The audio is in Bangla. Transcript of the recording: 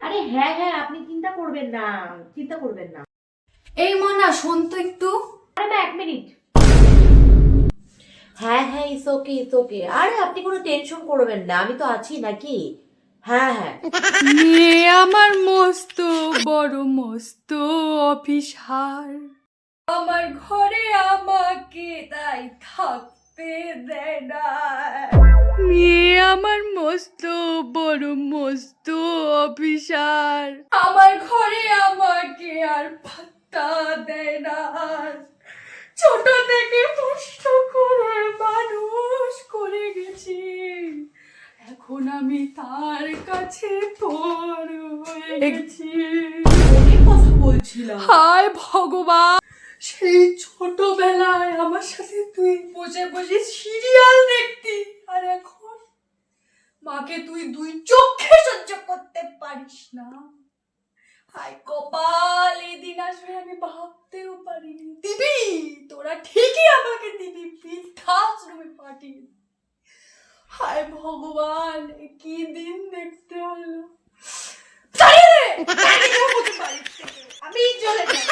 আরে হ্যাঁ হ্যাঁ, আপনি চিন্তা করবেন না, চিন্তা করবেন না। এই মনা, শোন তো একটু। আরে মা, 1 মিনিট। হ্যাঁ হ্যাঁ, ইটস ওকে ইটস ওকে, আরে আপনি কোনো টেনশন করবেন না, আমি তো আছি নাকি। হ্যাঁ হ্যাঁ। মেয়ে আমার মস্ত বড় মস্ত অফিসার, আমার ঘরে আমাকে তাই থাকতে দেয় না। মেয়ে আমার মস্ত বড় মস্ত অফিসার, আমার ঘরে আমাকে আর পাত্তা দেয় না। ছোট থেকে কষ্ট করে মানুষ করে গেছি, এখন আমি তার কাছে তোর হয়ে গেছি। অনেক কথা বলছিলাম। হায় ভগবান, সেই ছোটবেলায় আমার সাথে তুই বসে বসে সিরিয়াল দেখতি, আর এখন মাকে তুই 2 চোখে সহ্য করতে পারিস না। হায় কপাল, এই দিন আসবে আমি ভাবতেও পারিনি। দিবি, তোরা ঠিকই আমাকে দিবি, বৃদ্ধাশ্রমে পাঠিয়ে। হায় ভগবান, এ কি দিন দেখতে হলো। তাড়িয়ে দে, তাড়িয়ে দে আমাকে বাড়ি থেকে। আমি চলে যাই।